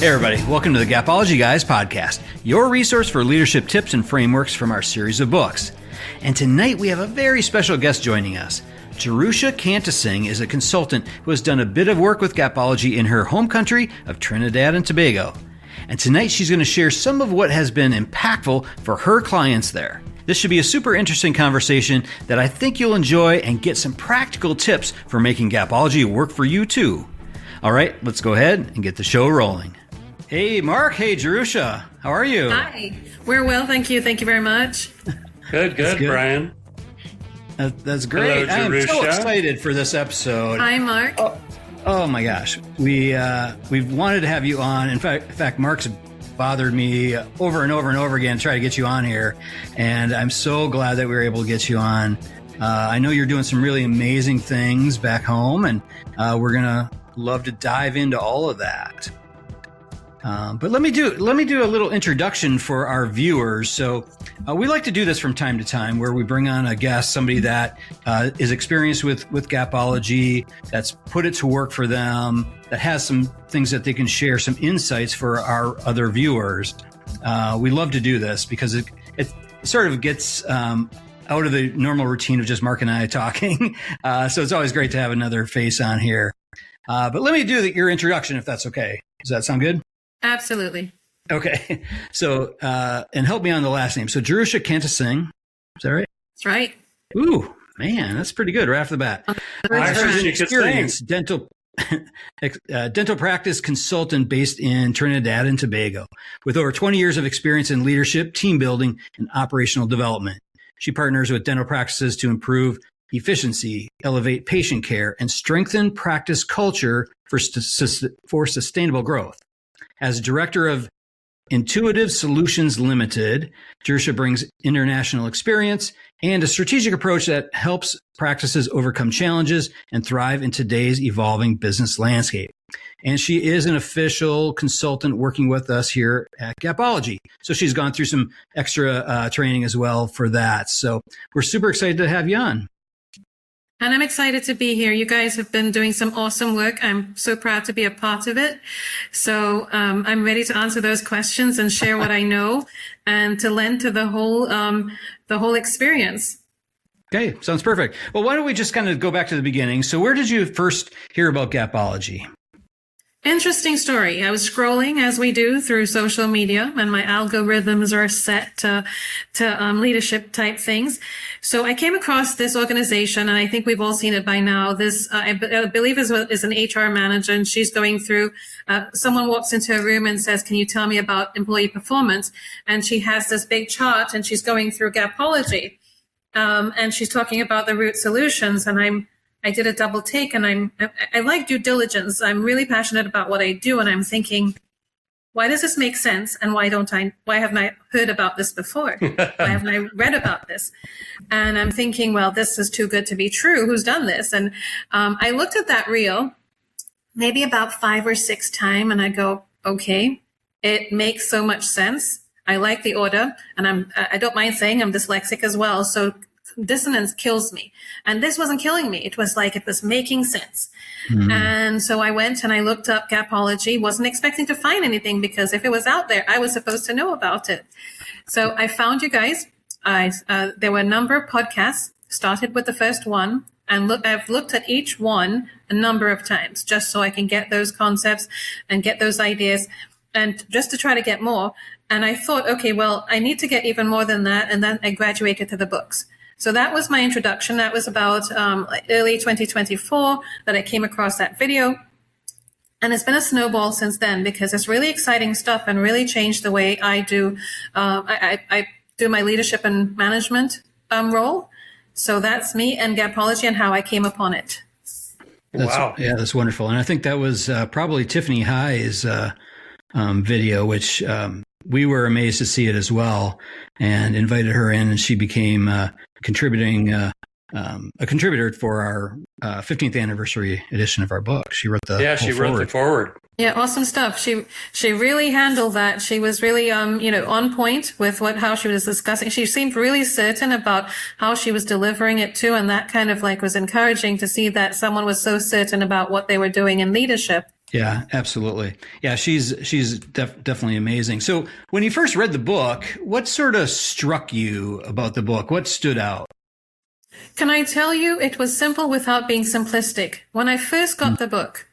Hey everybody, welcome to the Gapology Guys podcast, your resource for leadership tips and frameworks from our series of books. And tonight we have a very special guest joining us. Jerusha Kantasingh is a consultant who has done a bit of work with Gapology in her home country of Trinidad and Tobago. And tonight she's going to share some of what has been impactful for her clients there. This should be a super interesting conversation that I think you'll enjoy and get some practical tips for making Gapology work for you too. All right, let's go ahead and get the show rolling. Hey, Mark. Hey, Jerusha. How are you? Hi. We're well, thank you. Thank you very much. Good, Brian. That's great. Hello, I'm so excited for this episode. Hi, Mark. Oh my gosh. We've wanted to have you on. In fact, Mark's bothered me over and over and over again to try to get you on here. And I'm so glad that we were able to get you on. I know you're doing some really amazing things back home, and we're going to love to dive into all of that. But let me do a little introduction for our viewers. So we like to do this from time to time, where we bring on a guest, somebody that is experienced with Gapology, that's put it to work for them, that has some things that they can share, some insights for our other viewers. We love to do this because it sort of gets out of the normal routine of just Mark and I talking. So it's always great to have another face on here. But let me do your introduction, if that's okay. Does that sound good? Absolutely. Okay. So, and help me on the last name. So Jerusha Kantasingh. Is that right? That's right. Ooh, man, that's pretty good right off the bat. She's an experienced dental practice consultant based in Trinidad and Tobago with over 20 years of experience in leadership, team building, and operational development. She partners with dental practices to improve efficiency, elevate patient care, and strengthen practice culture for sustainable growth. As director of Intuitive Solutions Limited, Jerusha brings international experience and a strategic approach that helps practices overcome challenges and thrive in today's evolving business landscape. And she is an official consultant working with us here at Gapology. So she's gone through some extra training as well for that. So we're super excited to have you on. And I'm excited to be here. You guys have been doing some awesome work. I'm so proud to be a part of it. So I'm ready to answer those questions and share what I know and to lend to the whole experience. Okay, sounds perfect. Well, why don't we just kind of go back to the beginning? So where did you first hear about Gapology? Interesting story. I was scrolling, as we do, through social media, and my algorithms are set to leadership type things. So I came across this organization, and I think we've all seen it by now. This, I believe, is an HR manager, and she's going through. Someone walks into a room and says, "Can you tell me about employee performance?" And she has this big chart, and she's going through Gapology, and she's talking about the root solutions, and I did a double take, and I like due diligence. I'm really passionate about what I do, and I'm thinking, why does this make sense? And why haven't I heard about this before? Why haven't I read about this? And I'm thinking, well, this is too good to be true. Who's done this? And I looked at that reel maybe about 5 or 6 times, and I go, okay, it makes so much sense. I like the order, and I don't mind saying I'm dyslexic as well. So dissonance kills me. And this wasn't killing me. It was like it was making sense. Mm-hmm. And so I went and I looked up Gapology, wasn't expecting to find anything because if it was out there, I was supposed to know about it. So I found you guys. There were a number of podcasts, started with the first one, and I've looked at each one a number of times just so I can get those concepts and get those ideas and just to try to get more. And I thought, okay, well, I need to get even more than that. And then I graduated to the books. So that was my introduction. That was about early 2024 that I came across that video. And it's been a snowball since then because it's really exciting stuff and really changed the way I do. I do my leadership and management role. So that's me and Gapology and how I came upon it. Wow. Yeah, that's wonderful. And I think that was probably Tiffany High's video, which we were amazed to see it as well and invited her in, and she became a contributor for our 15th anniversary edition of our book. She wrote the forward. Yeah, awesome stuff. She really handled that. She was really on point with how she was discussing. She seemed really certain about how she was delivering it too, and that kind of was encouraging to see that someone was so certain about what they were doing in leadership. Yeah, absolutely. Yeah, she's definitely amazing. So when you first read the book, what sort of struck you about the book? What stood out? Can I tell you, it was simple without being simplistic. When I first got the book,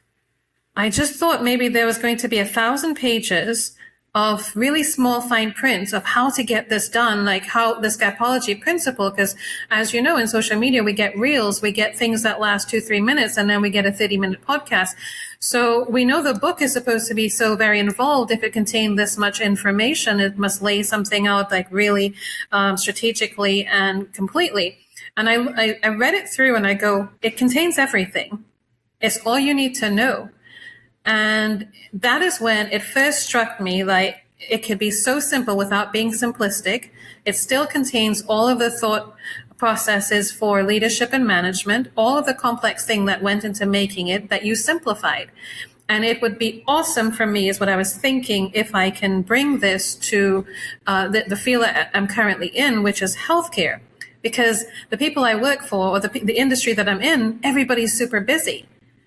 I just thought maybe there was going to be 1,000 pages of really small fine print of how to get this done, like how this Gapology principle, because as you know, in social media, we get reels, we get things that last 2-3 minutes, and then we get a 30-minute podcast. So we know the book is supposed to be so very involved. If it contained this much information, it must lay something out like really strategically and completely. And I read it through and I go, it contains everything. It's all you need to know. And that is when it first struck me, like it could be so simple without being simplistic. It still contains all of the thought processes for leadership and management, all of the complex thing that went into making it that you simplified. And it would be awesome for me, is what I was thinking, if I can bring this to the field that I'm currently in, which is healthcare. Because the people I work for, or the industry that I'm in, everybody's super busy.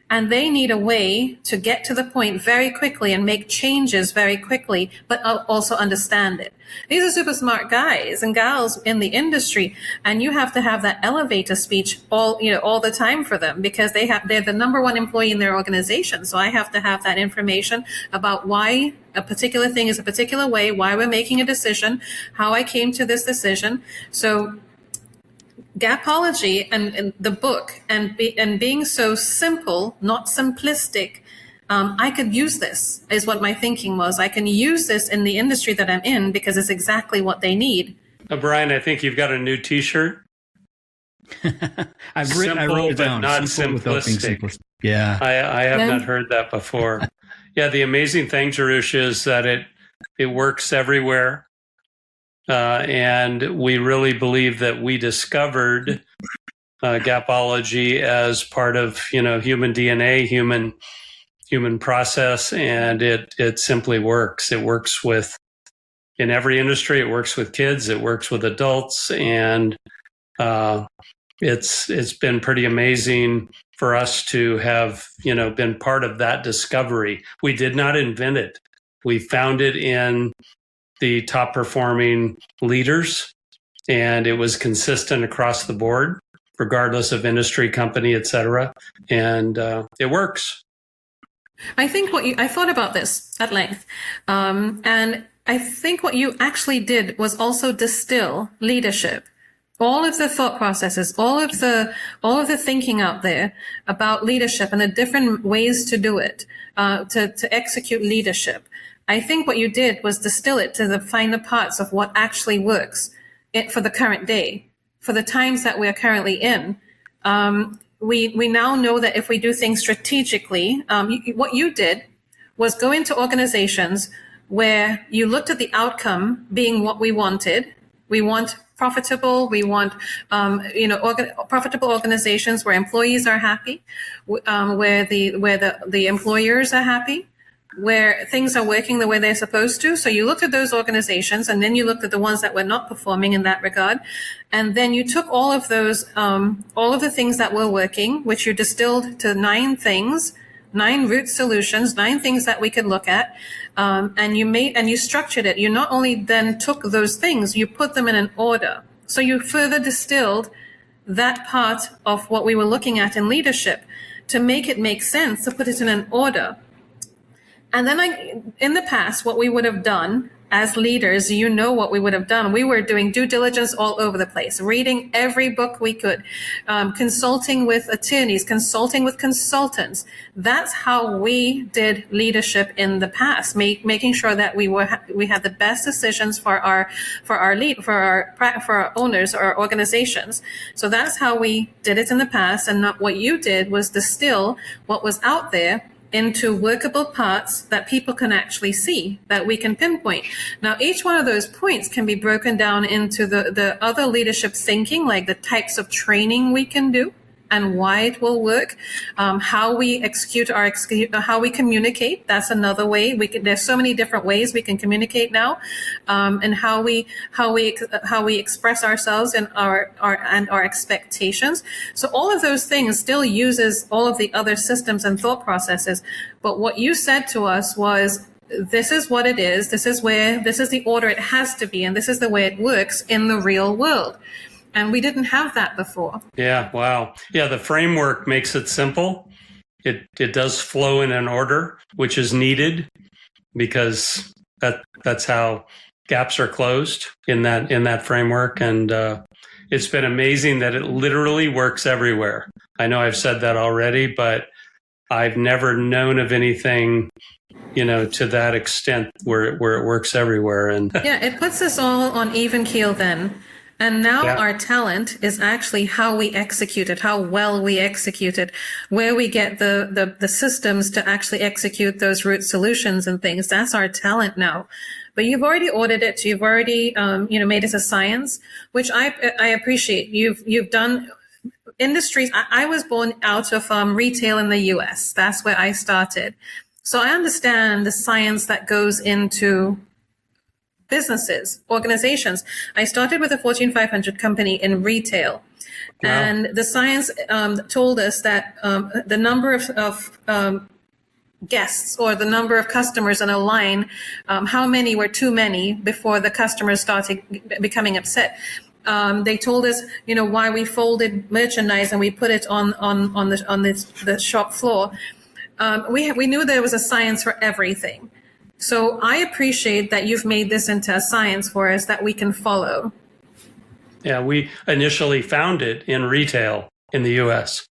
And they need a way to get to the point very quickly and make changes very quickly, but also understand it. These are super smart guys and gals in the industry, and you have to have that elevator speech all the time for them, because they're the number one employee in their organization. So I have to have that information about why a particular thing is a particular way, why we're making a decision, how I came to this decision. So Gapology and the book and being so simple, not simplistic, I could use this, is what my thinking was. I can use this in the industry that I'm in because it's exactly what they need. Brian, I think you've got a new T-shirt. I wrote it down. But not simplistic. Yeah, I have not heard that before. Yeah, the amazing thing, Jerusha, is that it works everywhere. And we really believe that we discovered Gapology as part of, human DNA, human process, and it simply works. It works in every industry. It works with kids. It works with adults, and it's been pretty amazing for us to have been part of that discovery. We did not invent it. We found it in the top performing leaders, and it was consistent across the board, regardless of industry, company, et cetera. And it works. I think I thought about this at length. And I think what you actually did was also distill leadership. All of the thought processes, all of the thinking out there about leadership and the different ways to do it, to execute leadership. I think what you did was distill it to the finer parts of what actually works for the current day, for the times that we're currently in. We now know that if we do things strategically, what you did was go into organizations where you looked at the outcome being what we wanted. We want profitable. We want, profitable organizations where employees are happy, where the employers are happy, where things are working the way they're supposed to. So you looked at those organizations, and then you looked at the ones that were not performing in that regard. And then you took all of those, all of the things that were working, which you distilled to 9 things, 9 root solutions, 9 things that we could look at. And you structured it. You not only then took those things, you put them in an order. So you further distilled that part of what we were looking at in leadership to make it make sense, to put it in an order. And then in the past, what we would have done as leaders, what we would have done. We were doing due diligence all over the place, reading every book we could, consulting with attorneys, consulting with consultants. That's how we did leadership in the past, making sure that we had the best decisions for our owners or organizations. So that's how we did it in the past. And what you did was distill what was out there into workable parts that people can actually see, that we can pinpoint. Now, each one of those points can be broken down into the other leadership thinking, like the types of training we can do and why it will work. How we how we communicate. That's another way. There's so many different ways we can communicate now, and how we express ourselves and our expectations. So all of those things still uses all of the other systems and thought processes. But what you said to us was, this is what it is. This is the order it has to be. And this is the way it works in the real world. And we didn't have that before. Yeah. Wow. Yeah. The framework makes it simple. It does flow in an order, which is needed because that's how gaps are closed in that framework. And it's been amazing that it literally works everywhere. I know I've said that already, but I've never known of anything, to that extent where it works everywhere. And yeah, it puts us all on even keel then. And now our talent is actually how we execute it, how well we execute it, where we get the systems to actually execute those root solutions and things. That's our talent now. But you've already ordered it. You've already, made it a science, which I appreciate. You've done industries. I was born out of retail in the US. That's where I started. So I understand the science that goes into businesses, organizations. I started with a Fortune 500 company in retail. Wow. And the science told us that the number of guests or the number of customers in a line, how many were too many before the customers started becoming upset. They told us, why we folded merchandise and we put it on the shop floor. We knew there was a science for everything. So I appreciate that you've made this into a science for us that we can follow. Yeah, we initially found it in retail in the US.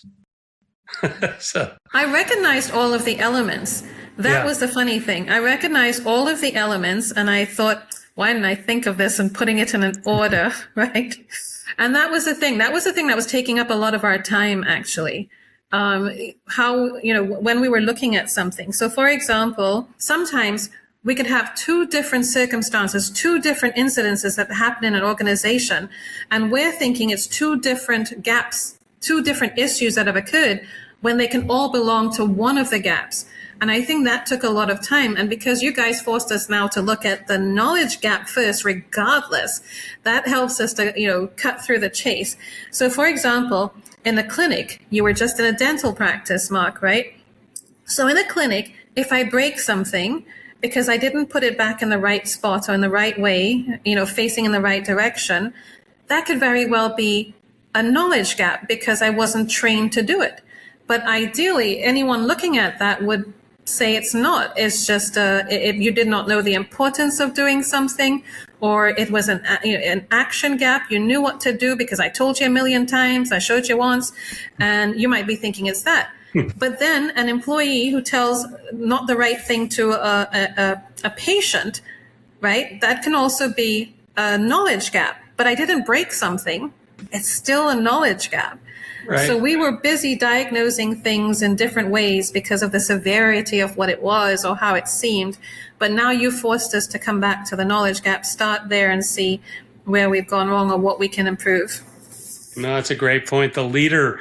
So I recognized all of the elements. That was the funny thing. I recognized all of the elements and I thought, why didn't I think of this and putting it in an order, right? And that was the thing. That was the thing that was taking up a lot of our time, actually. When we were looking at something. So, for example, sometimes we could have two different circumstances, two different incidences that happen in an organization, and we're thinking it's two different gaps, two different issues that have occurred when they can all belong to one of the gaps. And I think that took a lot of time. And because you guys forced us now to look at the knowledge gap first, regardless, that helps us to, cut through the chase. So, for example, in the clinic, you were just in a dental practice, Mark, right? So in a clinic, if I break something because I didn't put it back in the right spot or in the right way, facing in the right direction, that could very well be a knowledge gap because I wasn't trained to do it. But ideally, anyone looking at that would say it's not. It's just you did not know the importance of doing something, or it was an action gap. You knew what to do because I told you a million times, I showed you once, and you might be thinking it's that. But then an employee who tells not the right thing to a patient, right? That can also be a knowledge gap. But I didn't break something. It's still a knowledge gap. Right. So we were busy diagnosing things in different ways because of the severity of what it was or how it seemed. But now you forced us to come back to the knowledge gap, start there and see where we've gone wrong or what we can improve. No, that's a great point. The leader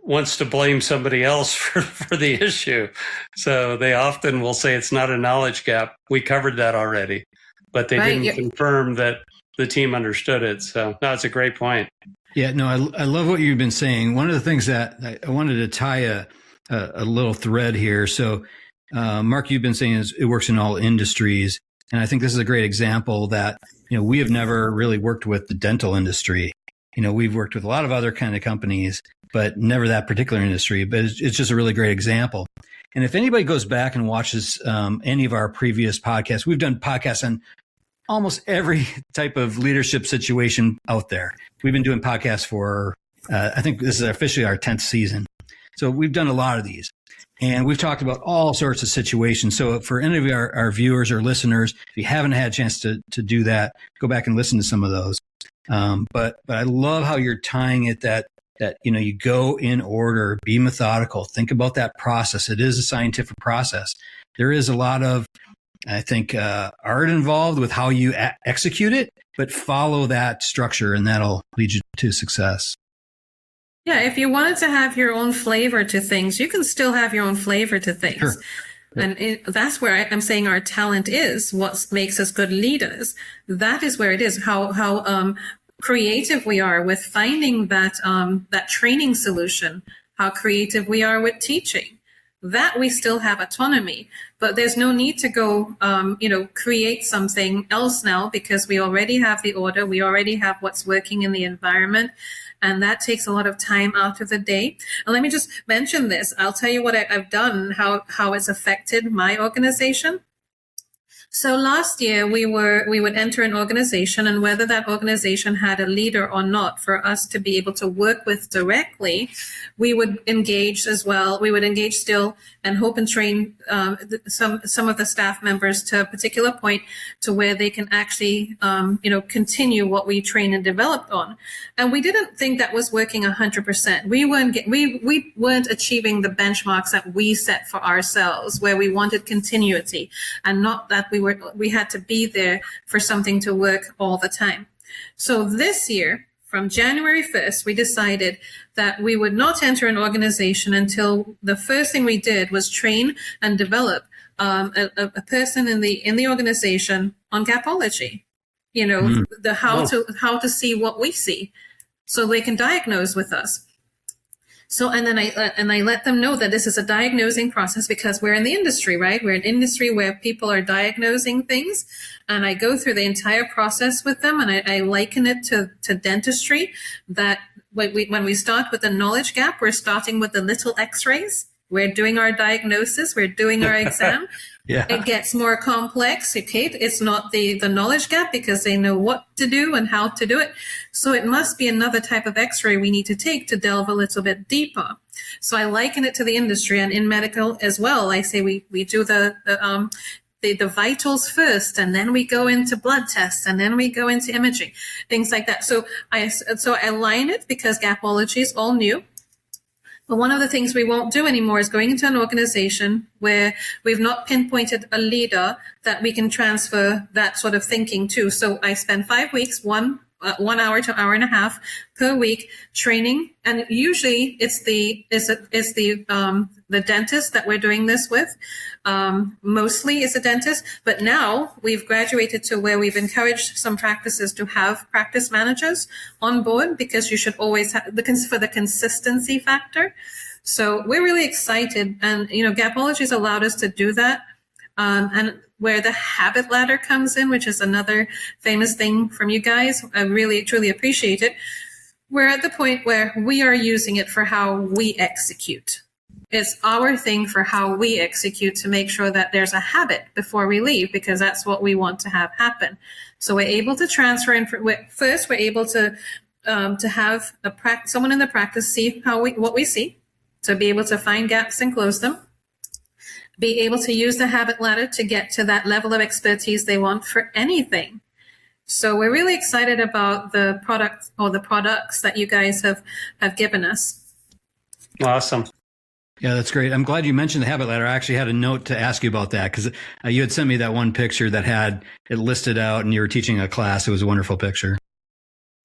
wants to blame somebody else for the issue. So they often will say it's not a knowledge gap. We covered that already, but they didn't confirm that the team understood it. So no, it's a great point. Yeah, no, I love what you've been saying. One of the things that I wanted to tie a little thread here. So, Mark, you've been saying is it works in all industries. And I think this is a great example that, we have never really worked with the dental industry. We've worked with a lot of other kind of companies, but never that particular industry. But it's just a really great example. And if anybody goes back and watches any of our previous podcasts, we've done podcasts on almost every type of leadership situation out there. We've been doing podcasts for, I think this is officially our 10th season. So we've done a lot of these and we've talked about all sorts of situations. So for any of our viewers or listeners, if you haven't had a chance to do that, go back and listen to some of those. But I love how you're tying it that, you go in order, be methodical, think about that process. It is a scientific process. There is a lot of, I think, art involved with how you execute it, but follow that structure and that'll lead you to success. Yeah, if you wanted to have your own flavor to things, you can still have your own flavor to things. Sure. And that's where I'm saying our talent is what makes us good leaders. That is where it is. How creative we are with finding that training solution. How creative we are with teaching. That we still have autonomy, but there's no need to go, create something else now because we already have the order. We already have what's working in the environment. And that takes a lot of time out of the day. And let me just mention this. I'll tell you what I've done, how it's affected my organization. So last year we would enter an organization, and whether that organization had a leader or not, for us to be able to work with directly, we would engage as well. We would engage still and hope and train some of the staff members to a particular point to where they can actually continue what we trained and developed on. And we didn't think that was working 100%. We weren't achieving the benchmarks that we set for ourselves, where we wanted continuity and not that we had to be there for something to work all the time. So this year, from January 1st, we decided that we would not enter an organization until the first thing we did was train and develop a person in the organization on Gapology. How to see what we see, so they can diagnose with us. So, and then I let them know that this is a diagnosing process because we're in the industry, right? We're an industry where people are diagnosing things. And I go through the entire process with them, and I liken it to dentistry, that when we start with the knowledge gap, we're starting with the little x-rays. We're doing our diagnosis. We're doing our exam. Yeah. It gets more complex. Okay. It's not the knowledge gap because they know what to do and how to do it. So it must be another type of x-ray we need to take to delve a little bit deeper. So I liken it to the industry, and in medical as well. I say we do the vitals first, and then we go into blood tests, and then we go into imaging, things like that. So I line it because Gapology is all new. But one of the things we won't do anymore is going into an organization where we've not pinpointed a leader that we can transfer that sort of thinking to. So I spend 5 weeks, 1 hour to hour and a half per week training, and usually it's the dentist that we're doing this with. Mostly it's a dentist, but now we've graduated to where we've encouraged some practices to have practice managers on board, because you should always have for the consistency factor. So we're really excited, and Gapology has allowed us to do that. And where the habit ladder comes in, which is another famous thing from you guys, I really truly appreciate it. We're at the point where we are using it for how we execute. It's our thing for how we execute, to make sure that there's a habit before we leave, because that's what we want to have happen. So we're able to transfer in. First, we're able to have someone in the practice see what we see, to be able to find gaps and close them. Be able to use the habit ladder to get to that level of expertise they want for anything. So we're really excited about the product, or the products that you guys have given us. Awesome. Yeah, that's great. I'm glad you mentioned the habit ladder. I actually had a note to ask you about that, because you had sent me that one picture that had it listed out, and you were teaching a class. It was a wonderful picture.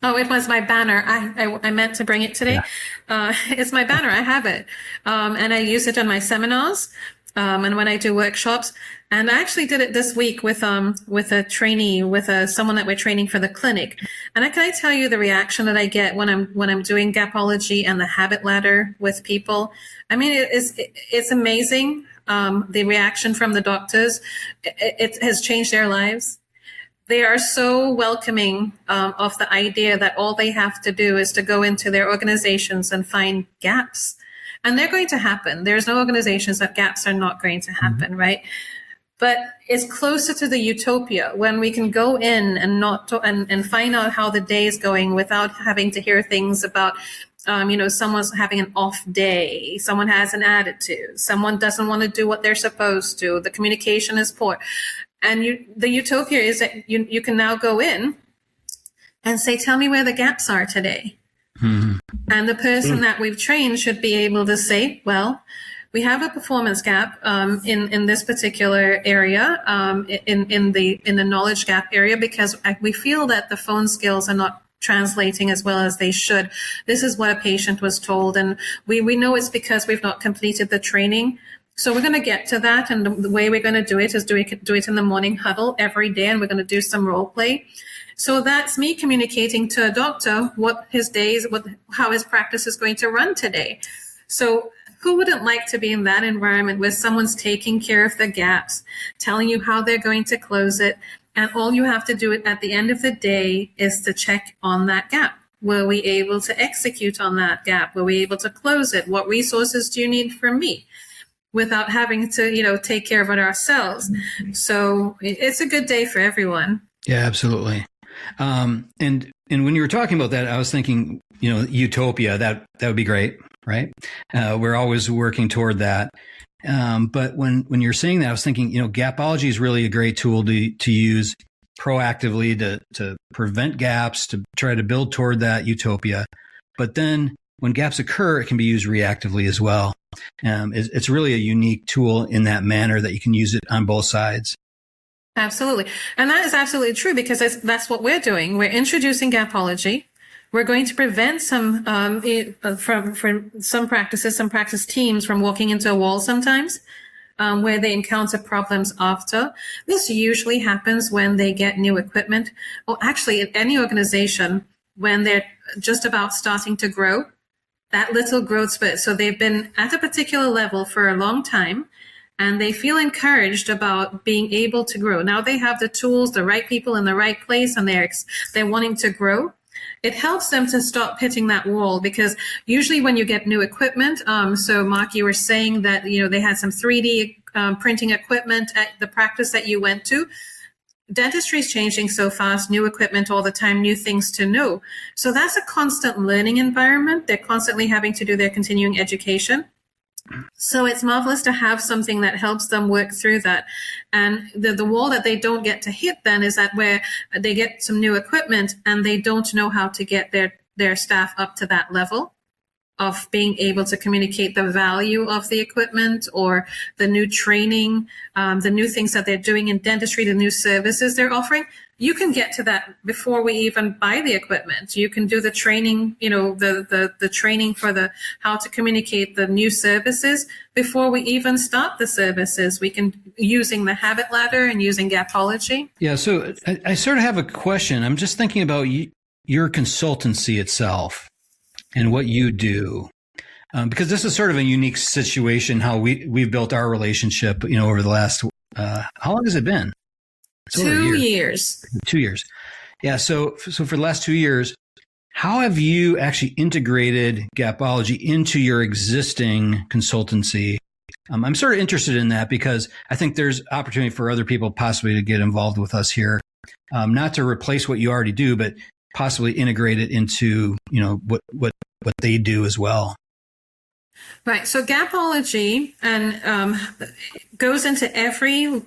Oh, it was my banner. I meant to bring it today. Yeah. It's my banner. I have it. And I use it on my seminars. And when I do workshops, and I actually did it this week with a trainee, someone that we're training for the clinic. And can I tell you the reaction that I get when I'm doing Gapology and the habit ladder with people? I mean, it's amazing. The reaction from the doctors, it has changed their lives. They are so welcoming of the idea that all they have to do is to go into their organizations and find gaps. And they're going to happen. There's no organizations that gaps are not going to happen, right? But it's closer to the utopia when we can go in and find out how the day is going without having to hear things about, someone's having an off day, someone has an attitude, someone doesn't want to do what they're supposed to, the communication is poor. And the utopia is that you can now go in and say, tell me where the gaps are today. Mm-hmm. And the person that we've trained should be able to say, well, we have a performance gap in this particular area, in the knowledge gap area, because we feel that the phone skills are not translating as well as they should. This is what a patient was told. And we know it's because we've not completed the training. So we're going to get to that. And the way we're going to do it is do it in the morning huddle every day. And we're going to do some role play. So that's me communicating to a doctor what his days, how his practice is going to run today. So who wouldn't like to be in that environment where someone's taking care of the gaps, telling you how they're going to close it, and all you have to do at the end of the day is to check on that gap. Were we able to execute on that gap? Were we able to close it? What resources do you need from me? Without having to, take care of it ourselves. So it's a good day for everyone. Yeah, absolutely. And when you were talking about that, I was thinking, utopia, that would be great, right? We're always working toward that. But when you're saying that, I was thinking, Gapology is really a great tool to use proactively to prevent gaps, to try to build toward that utopia. But then when gaps occur, it can be used reactively as well. It's really a unique tool in that manner that you can use it on both sides. Absolutely. And that is absolutely true because that's what we're doing. We're introducing Gapology. We're going to prevent some from some practice teams from walking into a wall sometimes where they encounter problems after. This usually happens when they get new equipment, or actually in any organization when they're just about starting to grow. That little growth spurt. So they've been at a particular level for a long time and they feel encouraged about being able to grow. Now they have the tools, the right people in the right place, and they're wanting to grow. It helps them to stop hitting that wall because usually when you get new equipment, so Mark, you were saying that, they had some 3D printing equipment at the practice that you went to. Dentistry is changing so fast, new equipment all the time, new things to know. So that's a constant learning environment. They're constantly having to do their continuing education. So it's marvelous to have something that helps them work through that. And the wall that they don't get to hit then is that where they get some new equipment and they don't know how to get their staff up to that level of being able to communicate the value of the equipment or the new training, the new things that they're doing in dentistry, the new services they're offering. You can get to that before we even buy the equipment. You can do the training, the training for how to communicate the new services before we even start the services. We can using the habit ladder and using Gapology. Yeah. So I sort of have a question. I'm just thinking about your consultancy itself and what you do, because this is sort of a unique situation, how we've built our relationship, over the last, how long has it been? It's 2 years. 2 years. Yeah. So for the last 2 years, how have you actually integrated Gapology into your existing consultancy? I'm sort of interested in that because I think there's opportunity for other people possibly to get involved with us here, not to replace what you already do, but possibly integrate it into, what they do as well. Right. So Gapology goes into every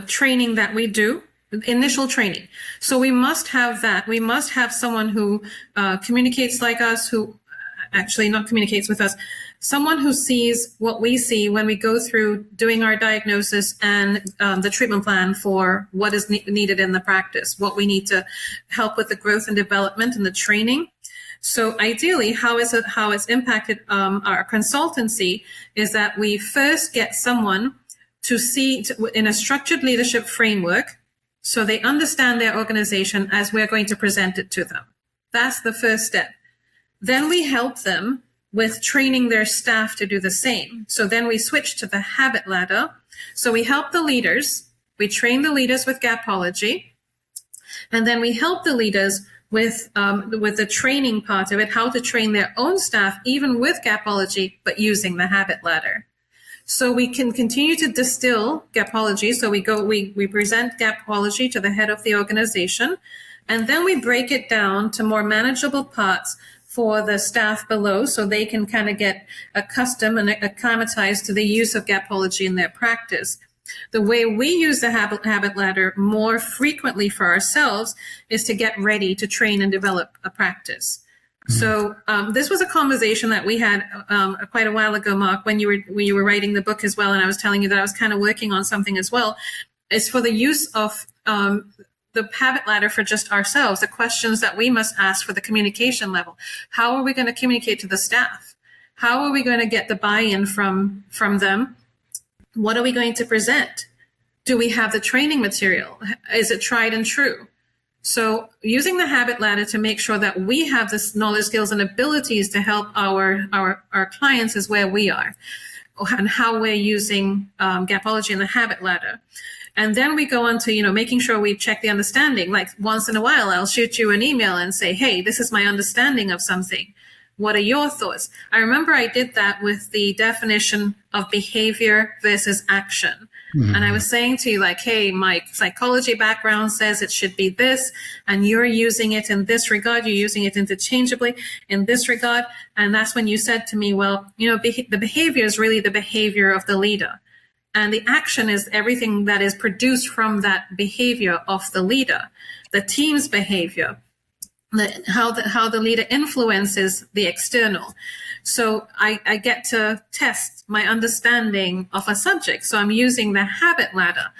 training that we do, initial training. So we must have that. We must have someone who communicates like us, who actually not communicates with us, someone who sees what we see when we go through doing our diagnosis and the treatment plan for what is needed in the practice, what we need to help with the growth and development and the training. So ideally, how it's impacted our consultancy is that we first get someone to see in a structured leadership framework so they understand their organization as we're going to present it to them. That's the first step. Then we help them with training their staff to do the same. So then we switch to the habit ladder. So we help the leaders. We train the leaders with Gapology. And then we help the leaders with the training part of it, how to train their own staff, even with Gapology, but using the habit ladder. So we can continue to distill Gapology. So we present Gapology to the head of the organization, and then we break it down to more manageable parts for the staff below so they can kind of get accustomed and acclimatized to the use of Gapology in their practice. The way we use the habit ladder more frequently for ourselves is to get ready to train and develop a practice. So this was a conversation that we had quite a while ago, Mark, when you were writing the book as well, and I was telling you that I was kind of working on something as well. It's for the use of the habit ladder for just ourselves, the questions that we must ask for the communication level. How are we going to communicate to the staff? How are we going to get the buy-in from them? What are we going to present? Do we have the training material? Is it tried and true? So using the habit ladder to make sure that we have this knowledge, skills, and abilities to help our clients is where we are, and how we're using Gapology and the habit ladder. And then we go on to, making sure we check the understanding. Like once in a while, I'll shoot you an email and say, hey, this is my understanding of something. What are your thoughts? I remember I did that with the definition of behavior versus action. Mm-hmm. And I was saying to you, like, hey, my psychology background says it should be this, and you're using it in this regard. You're using it interchangeably in this regard. And that's when you said to me, well, the behavior is really the behavior of the leader. And the action is everything that is produced from that behavior of the leader, the team's behavior, how the leader influences the external. So I get to test my understanding of a subject. So I'm using the habit ladder.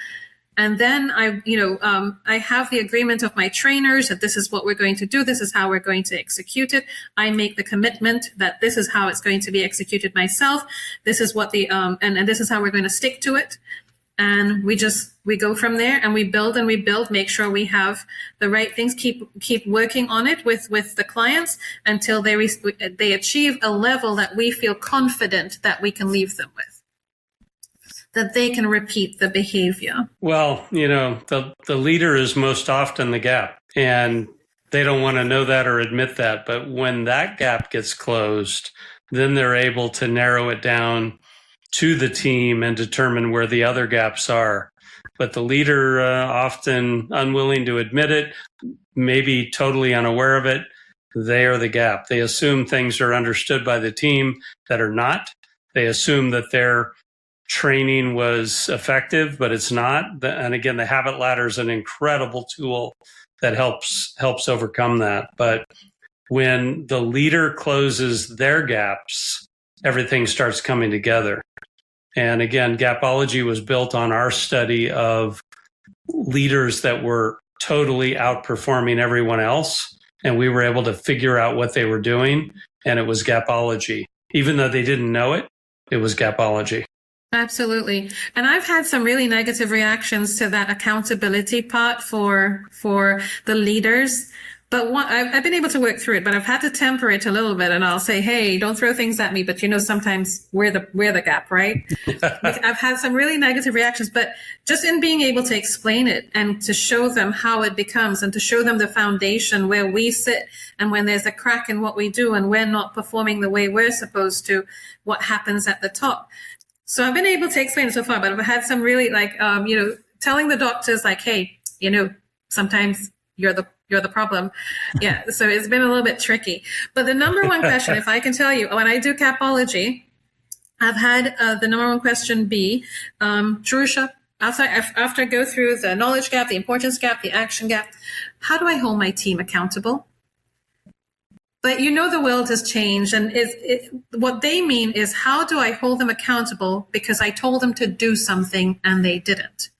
And then I have the agreement of my trainers that this is what we're going to do. This is how we're going to execute it. I make the commitment that this is how it's going to be executed myself. This is what and this is how we're going to stick to it. And we go from there, and we build, make sure we have the right things, keep working on it with the clients until they achieve a level that we feel confident that we can leave them with, that they can repeat the behavior. Well, the leader is most often the gap, and they don't want to know that or admit that. But when that gap gets closed, then they're able to narrow it down to the team and determine where the other gaps are. But the leader, often unwilling to admit it, maybe totally unaware of it, they are the gap. They assume things are understood by the team that are not. They assume that their training was effective, but it's not. And again, the habit ladder is an incredible tool that helps overcome that. But when the leader closes their gaps, everything starts coming together. And again, Gapology was built on our study of leaders that were totally outperforming everyone else. And we were able to figure out what they were doing. And it was Gapology. Even though they didn't know it, it was Gapology. Absolutely. And I've had some really negative reactions to that accountability part for the leaders. But I've been able to work through it, but I've had to temper it a little bit, and I'll say, hey, don't throw things at me. But sometimes we're the gap, right? I've had some really negative reactions, but just in being able to explain it and to show them how it becomes, and to show them the foundation where we sit, and when there's a crack in what we do and we're not performing the way we're supposed to, what happens at the top. So I've been able to explain it so far, but I've had some really telling the doctors like, hey, sometimes you're the problem. Yeah. So it's been a little bit tricky. But the number one question, if I can tell you, when I do Gapology, I've had the number one question be, Jerusha, after I go through the knowledge gap, the importance gap, the action gap, how do I hold my team accountable? But the world has changed, and what they mean is, how do I hold them accountable because I told them to do something and they didn't?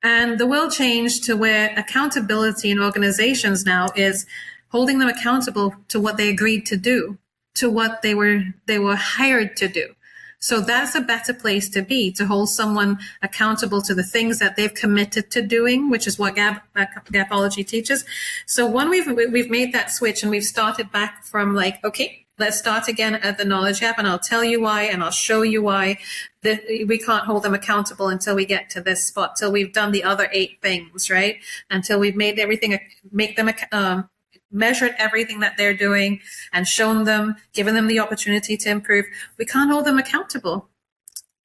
And the world changed to where accountability in organizations now is holding them accountable to what they agreed to do, to what they were hired to do. So that's a better place to be, to hold someone accountable to the things that they've committed to doing, which is what Gapology teaches. So when we've made that switch and we've started back from okay, let's start again at the knowledge gap, and I'll tell you why, and I'll show you why we can't hold them accountable until we get to this spot, till we've done the other 8 things, right? Until we've made measured everything that they're doing and shown them, given them the opportunity to improve. We can't hold them accountable.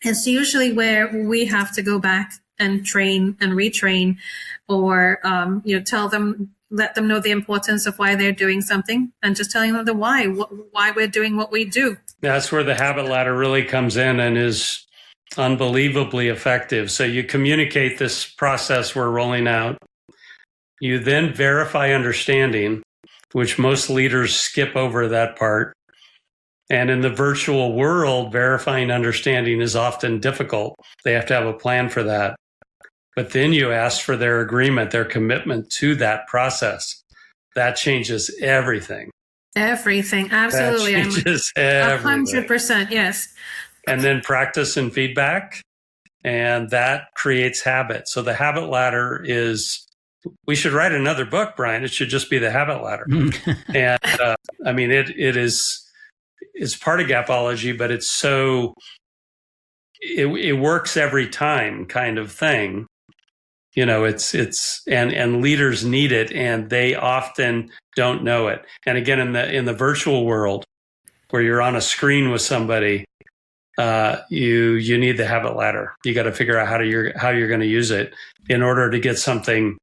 It's usually where we have to go back and train and retrain, or tell them, let them know the importance of why they're doing something, and just telling them the why we're doing what we do. That's where the habit ladder really comes in and is unbelievably effective. So you communicate this process we're rolling out. You then verify understanding, which most leaders skip over that part. And in the virtual world, verifying understanding is often difficult. They have to have a plan for that. But then you ask for their agreement, their commitment to that process. That changes everything. Everything. Absolutely. That changes everything. 100%. Yes. And then practice and feedback. And that creates habit. So the habit ladder is, we should write another book, Brian. It should just be the habit ladder. And I mean, it's part of Gapology, but it's so, it works every time kind of thing. You know, and leaders need it, and they often don't know it. And again, in the virtual world where you're on a screen with somebody, you need the habit ladder. You got to figure out how you're going to use it in order to get something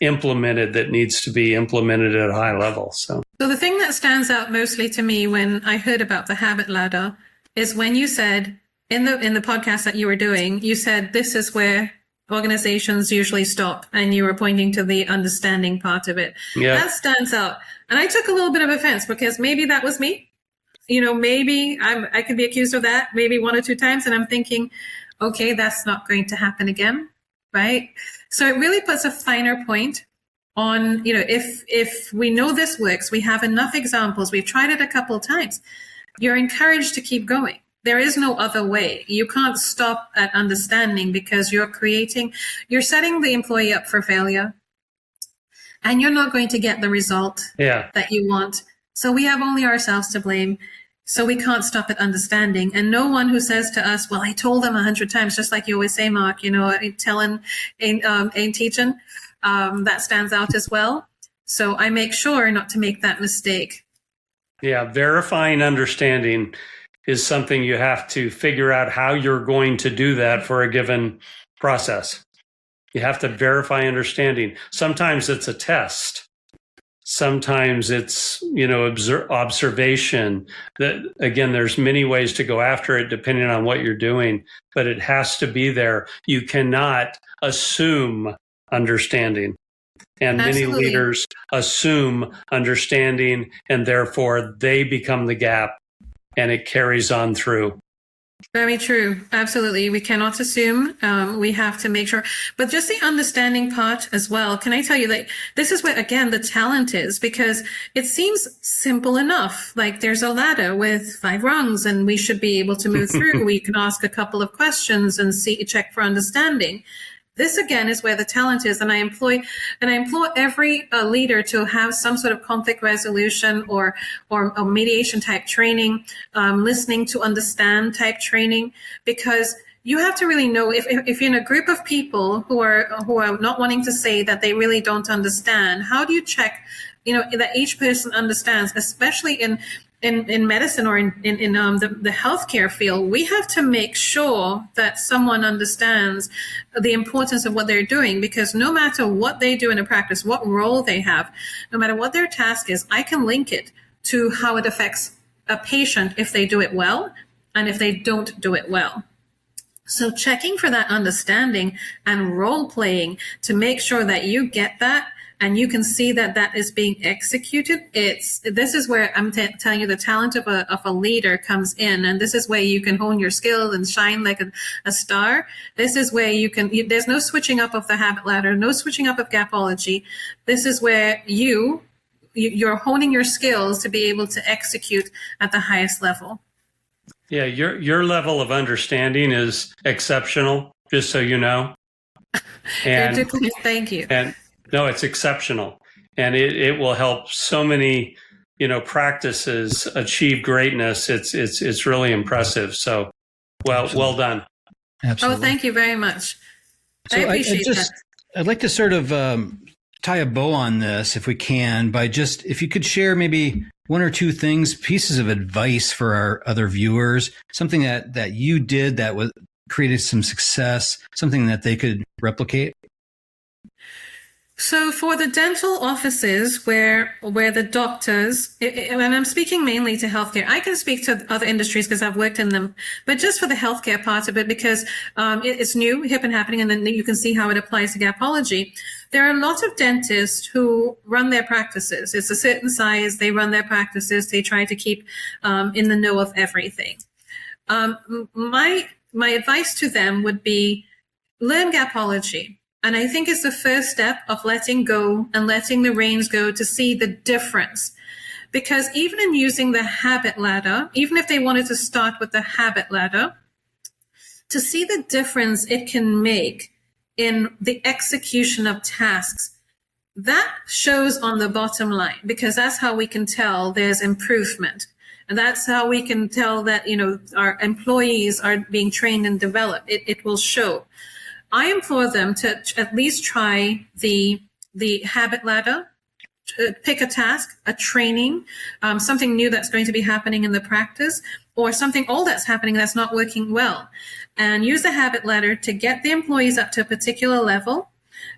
implemented that needs to be implemented at a high level. So the thing that stands out mostly to me when I heard about the habit ladder is when you said in the podcast that you were doing, you said this is where organizations usually stop, and you were pointing to the understanding part of it. Yeah. That stands out. And I took a little bit of offense because maybe that was me. You know, maybe I could be accused of that maybe one or two times. And I'm thinking, okay, that's not going to happen again. Right. So it really puts a finer point on, you know, if we know this works, we have enough examples, we've tried it a couple of times, you're encouraged to keep going. There is no other way. You can't stop at understanding because you're setting the employee up for failure, and you're not going to get the result that you want. So we have only ourselves to blame. So we can't stop at understanding. And no one who says to us, well, I told them 100 times, just like you always say, Mark, you know, telling ain't teaching, that stands out as well. So I make sure not to make that mistake. Yeah, verifying understanding is something you have to figure out how you're going to do that for a given process. You have to verify understanding. Sometimes it's a test. Sometimes it's, you know, observation. That, again, there's many ways to go after it depending on what you're doing, but it has to be there. You cannot assume understanding. And Absolutely. Many leaders assume understanding, and therefore they become the gap, and it carries on through. Very true. Absolutely. We cannot assume. We have to make sure. But just the understanding part as well. Can I tell you that this is where, again, the talent is, because it seems simple enough. Like there's a ladder with 5 rungs and we should be able to move through. We can ask a couple of questions and check for understanding. This, again, is where the talent is. And I implore every leader to have some sort of conflict resolution or mediation type training, listening to understand type training, because you have to really know if you're in a group of people who are not wanting to say that they really don't understand, how do you check, you know, that each person understands, especially in medicine or in the healthcare field. We have to make sure that someone understands the importance of what they're doing, because no matter what they do in a practice, what role they have, no matter what their task is, I can link it to how it affects a patient if they do it well and if they don't do it well. So checking for that understanding and role playing to make sure that you get that and you can see that that is being executed. This is where I'm telling you the talent of a leader comes in, and this is where you can hone your skills and shine like a star. This is where there's no switching up of the habit ladder, no switching up of Gapology. This is where you're honing your skills to be able to execute at the highest level. Yeah, your level of understanding is exceptional, just so you know. And thank you. And no, it's exceptional, and it will help so many, you know, practices achieve greatness. It's really impressive. So, well done. Absolutely. Oh, thank you very much. So I appreciate that. I'd like to sort of tie a bow on this, if we can, by just if you could share maybe 1 or 2 things, pieces of advice for our other viewers, something that you did that created some success, something that they could replicate. So for the dental offices where the doctors, and I'm speaking mainly to healthcare, I can speak to other industries because I've worked in them, but just for the healthcare part of it, because it's new, hip and happening, and then you can see how it applies to Gapology. There are a lot of dentists who run their practices. It's a certain size, they run their practices, they try to keep in the know of everything. My advice to them would be learn Gapology. And I think it's the first step of letting go and letting the reins go to see the difference. Because even in using the habit ladder, even if they wanted to start with the habit ladder, to see the difference it can make in the execution of tasks, that shows on the bottom line, because that's how we can tell there's improvement. And that's how we can tell that, our employees are being trained and developed. It will show. I implore them to at least try the habit ladder, pick a task, a training, something new that's going to be happening in the practice, or something old that's happening that's not working well. And use the habit ladder to get the employees up to a particular level,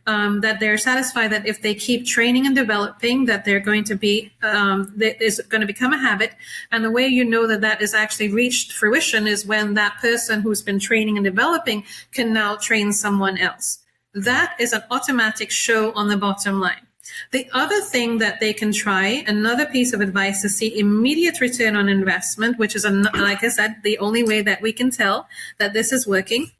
that they're satisfied that if they keep training and developing, that they're going to be, that is going to become a habit. And the way you know that that is actually reached fruition is when that person who's been training and developing can now train someone else. That is an automatic show on the bottom line. The other thing that they can try, another piece of advice to see immediate return on investment, which is, like I said, the only way that we can tell that this is working,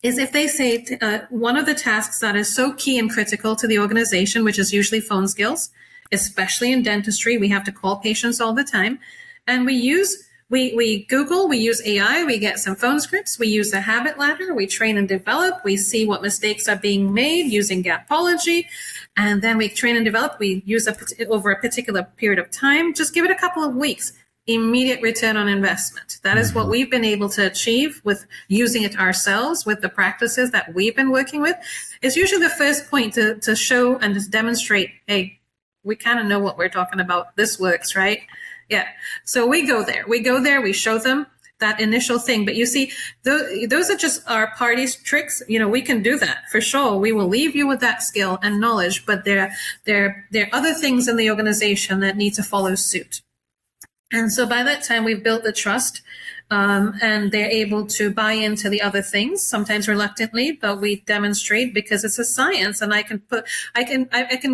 is if they say one of the tasks that is so key and critical to the organization, which is usually phone skills, especially in dentistry, we have to call patients all the time. And we Google, we use AI, we get some phone scripts, we use the habit ladder, we train and develop, we see what mistakes are being made using Gapology, and then we train and develop, we use over a particular period of time. Just give it a couple of weeks. Immediate return on investment. That is what we've been able to achieve with using it ourselves, with the practices that we've been working with. It's usually the first point to show and to demonstrate, hey, we kind of know what we're talking about. This works, right? Yeah. So we go there, we show them that initial thing. But you see, those are just our party's tricks. We can do that for sure. We will leave you with that skill and knowledge, but there are other things in the organization that need to follow suit. And so by that time, we've built the trust, and they're able to buy into the other things, sometimes reluctantly, but we demonstrate because it's a science, and I can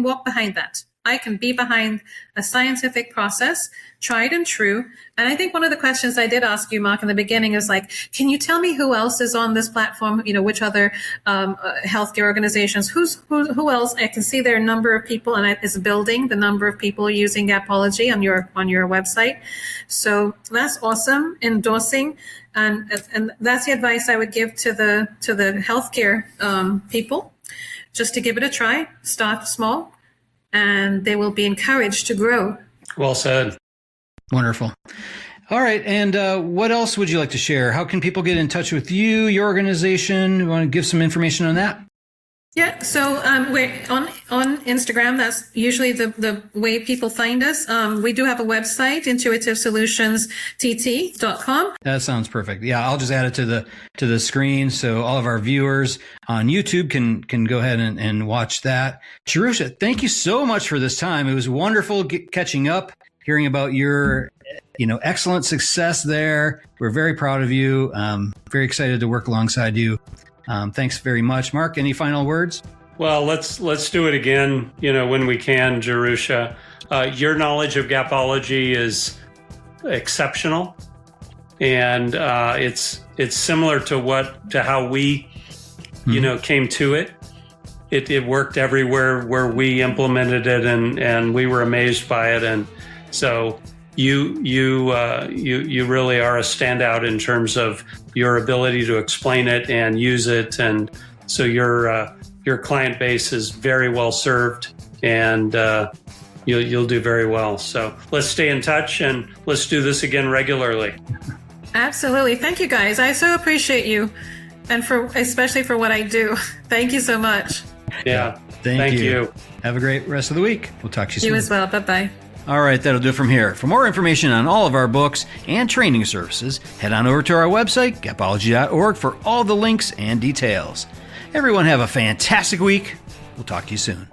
walk behind that. I can be behind a scientific process, tried and true. And I think one of the questions I did ask you, Mark, in the beginning is like, can you tell me who else is on this platform? Which other healthcare organizations? Who else? I can see there are a number of people, and it's building the number of people using Gapology on your website. So that's awesome, endorsing, and that's the advice I would give to the healthcare people, just to give it a try. Start small, and they will be encouraged to grow. Well said. Wonderful. All right. And what else would you like to share? How can people get in touch with you, your organization? You want to give some information on that? Yeah. So we're on Instagram. That's usually the way people find us. We do have a website, intuitivesolutionstt.com. That sounds perfect. Yeah, I'll just add it to the screen so all of our viewers on YouTube can go ahead and watch that. Jerusha, thank you so much for this time. It was wonderful catching up, hearing about your excellent success there. We're very proud of you. Very excited to work alongside you. Thanks very much. Mark, any final words? Well, let's do it again, when we can, Jerusha. Your knowledge of Gapology is exceptional, and it's similar to how we, came to it. It worked everywhere where we implemented it, and we were amazed by it. And so you really are a standout in terms of your ability to explain it and use it, and so your client base is very well served, and you'll do very well. So let's stay in touch, and let's do this again regularly. Absolutely. Thank you, guys. I so appreciate you, and especially for what I do. Thank you so much. Yeah. Thank you. Have a great rest of the week. We'll talk to you soon. You as well. Bye-bye. All right, that'll do it from here. For more information on all of our books and training services, head on over to our website, gapology.org, for all the links and details. Everyone have a fantastic week. We'll talk to you soon.